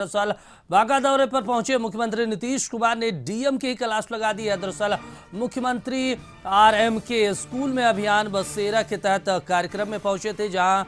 दरअसल बांका दौरे पर पहुंचे मुख्यमंत्री नीतीश कुमार ने डीएम की क्लास लगा दी है। दरअसल मुख्यमंत्री आरएम के स्कूल में अभियान बसेरा के तहत कार्यक्रम में पहुंचे थे, जहां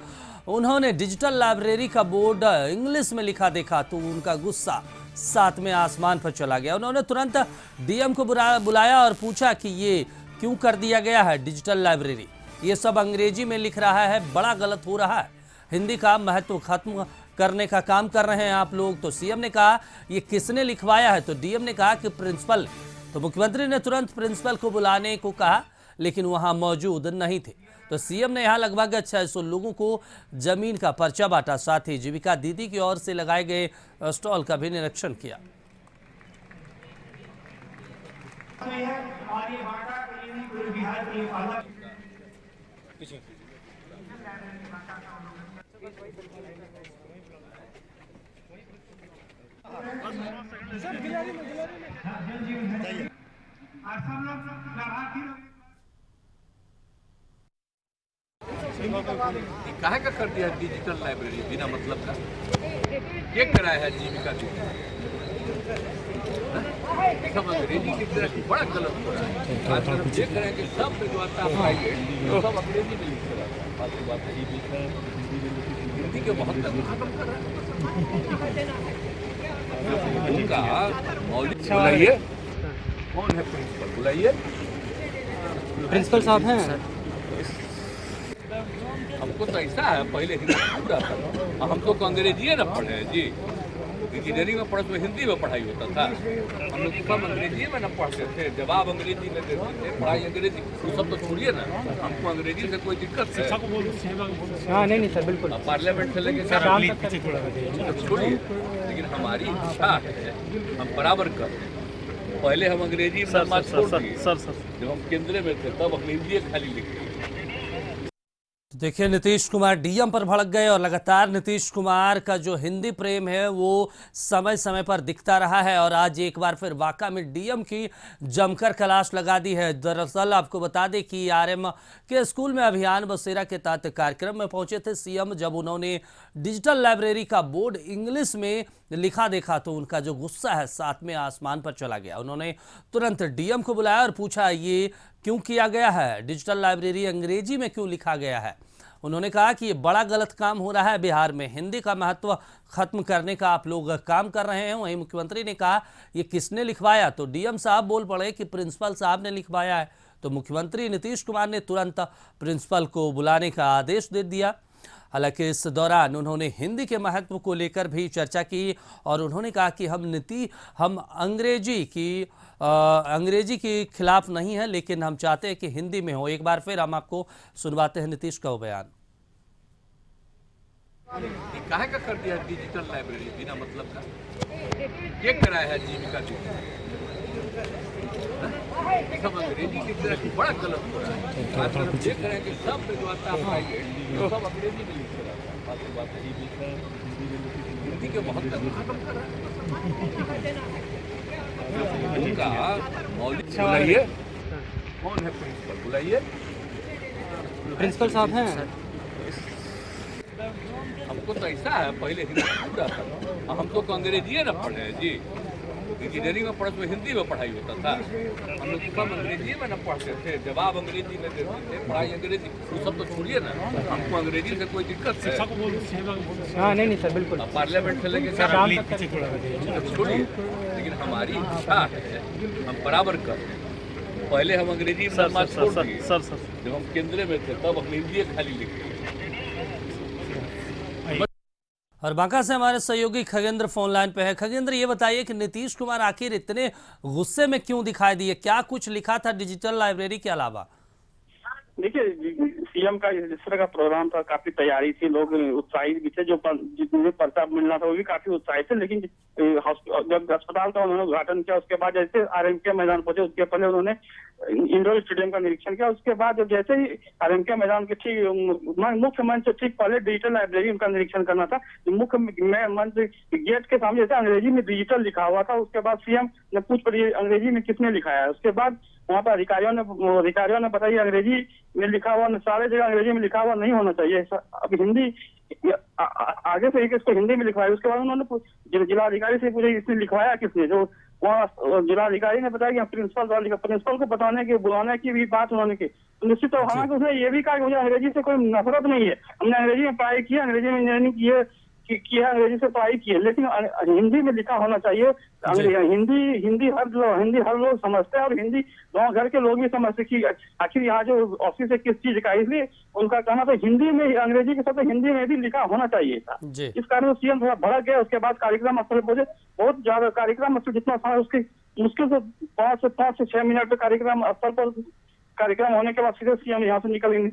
उन्होंने डिजिटल लाइब्रेरी का बोर्ड इंग्लिश में लिखा देखा तो उनका गुस्सा सातवें आसमान पर चला गया। उन्होंने तुरंत डीएम को बुलाया और पूछा कि ये क्यों कर दिया गया है डिजिटल लाइब्रेरी, ये सब अंग्रेजी में लिख रहा है, बड़ा गलत हो रहा है, हिंदी का महत्व खत्म करने का काम कर रहे हैं आप लोग। तो सीएम ने कहा ये किसने लिखवाया है, तो डीएम ने कहा कि प्रिंसिपल। तो मुख्यमंत्री ने तुरंत प्रिंसिपल को बुलाने को कहा, लेकिन वहां मौजूद नहीं थे। तो सीएम ने यहां लगभग 600 लोगों को जमीन का पर्चा बांटा, साथ ही जीविका दीदी की ओर से लगाए गए स्टॉल का भी निरीक्षण किया। काहे का कर दिया डिजिटल लाइब्रेरी बिना मतलब का? ये कराया है जीविका दीदी, सब अंग्रेजी की तरह बड़ा गलत हो रहा है। आज हम देख रहे हैं कि सब विद्वाता प्राइवेट सब अंग्रेजी में लिख रहा है। बात हिंदी के महत्व को खत्म कर रहा है। उनका मौलिक बुलाइए, कौन है प्रिंसिपल? बुलाइए, प्रिंसिपल साहब हैं। हमको तो ऐसा है, पहले हिंदी पूरा था, हमको तो अंग्रेजी ना पढ़े हैं जी। इंजीनियरिंग में पढ़े तो हिंदी में पढ़ाई होता था, हम लोग सब अंग्रेजी में ना पढ़ते थे, जवाब अंग्रेजी में देते थे, पढ़ाई अंग्रेजी। वो सब तो छोड़िए ना, हमको अंग्रेजी से कोई दिक्कत है? हाँ नहीं सर, बिल्कुल। पार्लियामेंट से लेके छोड़िए, लेकिन हमारी इच्छा है हम बराबर कर। पहले हम अंग्रेजी में छोड़ दिए, जब हम केंद्र में थे तब हम हिंदी खाली लिखते। देखिए, नीतीश कुमार डीएम पर भड़क गए और लगातार नीतीश कुमार का जो हिंदी प्रेम है वो समय समय पर दिखता रहा है और आज एक बार फिर बांका में डीएम की जमकर क्लास लगा दी है। दरअसल आपको बता दें कि आरएम के स्कूल में अभियान बसेरा के तहत कार्यक्रम में पहुंचे थे सीएम। जब उन्होंने डिजिटल लाइब्रेरी का बोर्ड इंग्लिश में लिखा देखा तो उनका जो गुस्सा है सातवें आसमान पर चला गया। उन्होंने तुरंत डीएम को बुलाया और पूछा ये क्यों किया गया है, डिजिटल लाइब्रेरी अंग्रेजी में क्यों लिखा गया है। उन्होंने कहा कि ये बड़ा गलत काम हो रहा है, बिहार में हिंदी का महत्व खत्म करने का आप लोग काम कर रहे हैं। वहीं मुख्यमंत्री ने कहा ये किसने लिखवाया, तो डीएम साहब बोल पड़े कि प्रिंसिपल साहब ने लिखवाया है। तो मुख्यमंत्री नीतीश कुमार ने तुरंत प्रिंसिपल को बुलाने का आदेश दे दिया। हालांकि इस दौरान उन्होंने हिंदी के महत्व को लेकर भी चर्चा की और उन्होंने कहा कि हम अंग्रेजी के खिलाफ नहीं है, लेकिन हम चाहते हैं कि हिंदी में हो। एक बार फिर हम आपको सुनवाते हैं नीतीश का वो बयान। काहे का कर दिया डिजिटल लाइब्रेरी बिना मतलब का? ये कराया है जीविका दीदी, सब अंग्रेजी की तरह बड़ा गलत हो रहा है। आज हम देख रहे हैं कि सब विद्वाता प्राइवेट सब अंग्रेजी में लिख रहा है। बात हिंदी के महत्व को खत्म कर रहा है। उनका मौलिक बुलाइए, कौन है प्रिंसिपल? बुलाइए, प्रिंसिपल साहब हैं। हमको तो ऐसा है, पहले हिंदी पूरा था, हम तो अंग्रेजी ना पढ़े हैं जी। इंजीनियरिंग में पढ़े तो हिंदी में पढ़ाई होता था, हम लोग सब अंग्रेजी में ना पढ़ते थे, जवाब अंग्रेजी में देते थे, पढ़ाई अंग्रेजी। वो सब तो छोड़िए ना, हमको अंग्रेजी से कोई दिक्कत है? हाँ नहीं सर, बिल्कुल। पार्लियामेंट से लेके छोड़िए, लेकिन हमारी इच्छा है हम बराबर कर। पहले हम अंग्रेजी में छोड़ दिए, जब हम केंद्र में थे तब हम हिंदी खाली लिखते। और बांका से हमारे सहयोगी खगेंद्र फोन लाइन पे है। खगेंद्र, ये बताइए कि नीतीश कुमार आखिर इतने गुस्से में क्यों दिखाई दिए, क्या कुछ लिखा था डिजिटल लाइब्रेरी के अलावा? देखिए, सीएम का इस तरह का प्रोग्राम था, काफी तैयारी थी, लोग उत्साहित भी थे, जितने पर्चा मिलना था वो भी काफी उत्साहित थे। लेकिन जब अस्पताल का उन्होंने उद्घाटन किया उसके बाद जैसे आरएम के मैदान पहुंचे, उसके पहले उन्होंने इंडोर स्टेडियम का निरीक्षण किया। उसके बाद जब जैसे ही आरएम के मैदान के ठीक मुख्य मंच से ठीक पहले डिजिटल लाइब्रेरी उनका निरीक्षण करना था। मुख्य मंच गेट के सामने जैसे अंग्रेजी में डिजिटल लिखा हुआ था, उसके बाद सीएम ने पूछ पड़ी अंग्रेजी में किसने लिखा है। उसके बाद वहाँ पर अधिकारियों ने बताया अंग्रेजी में लिखा हुआ अनुसार सारे जगह अंग्रेजी में लिखा हुआ नहीं होना चाहिए। अब हिंदी आगे से एक इसको हिंदी में लिखवाया, उसके बाद उन्होंने जिलाधिकारी से पूछा इसने लिखवाया किसने, जो वहाँ जिलाधिकारी ने बताया कि प्रिंसिपल द्वारा लिखा। प्रिंसिपल को बताने की बुलाने की भी बात उन्होंने की, तो निश्चित तौर हालांकि उसने ये भी कहा कि मुझे अंग्रेजी से कोई नफरत नहीं है, हमने अंग्रेजी में पढ़ाई की, अंग्रेजी में इंजीनियरिंग की है, अंग्रेजी से पढ़ाई की है, लेकिन हिंदी में लिखा होना चाहिए। हिंदी हर लोग समझते हैं, और हिंदी गाँव घर के लोग भी समझते कि आखिर यहाँ जो ऑफिस है किस चीज का, इसलिए उनका कहना तो हिंदी में, अंग्रेजी के साथ हिंदी में भी लिखा होना चाहिए था। इस कारण सीएम थोड़ा भड़क गया। उसके बाद कार्यक्रम स्थल पहुंचे, बहुत ज्यादा कार्यक्रम स्थल जितना समय उसकी मुश्किल से 5 से 6 मिनट कार्यक्रम स्थल पर कार्यक्रम होने के बाद सीधे सीएम यहाँ से निकल,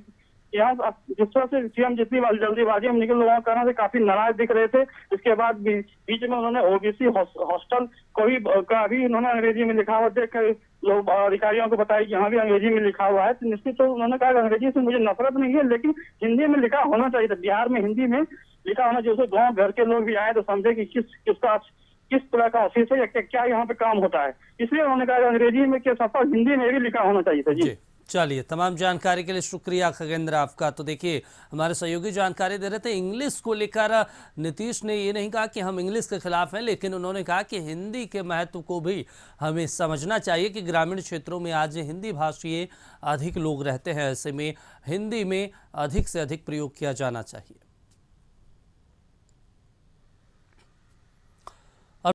यहाँ जिस तरह से सीएम जितनी जल्दीबाजी में निकल, लोगों का कहना से काफी नाराज दिख रहे थे। इसके बाद बीच में उन्होंने ओबीसी हॉस्टल का भी उन्होंने अंग्रेजी में लिखा हुआ देख कर लोग अधिकारियों को बताया कि यहाँ भी अंग्रेजी में लिखा हुआ है। तो निश्चित तो उन्होंने कहा अंग्रेजी से मुझे नफरत नहीं है, लेकिन हिंदी में लिखा होना चाहिए था। बिहार में हिंदी में लिखा होना चाहिए, उसे गाँव घर के लोग भी आए तो समझे कि किस तरह का ऑफिस है या क्या यहाँ पे काम होता है। इसलिए उन्होंने कहा अंग्रेजी में के साथ हिंदी में भी लिखा होना चाहिए था। जी चलिए, तमाम जानकारी के लिए शुक्रिया खगेंद्र आपका। तो देखिए, हमारे सहयोगी जानकारी दे रहे थे इंग्लिश को लेकर नीतीश ने ये नहीं कहा कि हम इंग्लिश के खिलाफ हैं, लेकिन उन्होंने कहा कि हिंदी के महत्व को भी हमें समझना चाहिए कि ग्रामीण क्षेत्रों में आज हिंदी भाषी अधिक लोग रहते हैं, ऐसे में हिंदी में अधिक से अधिक प्रयोग किया जाना चाहिए।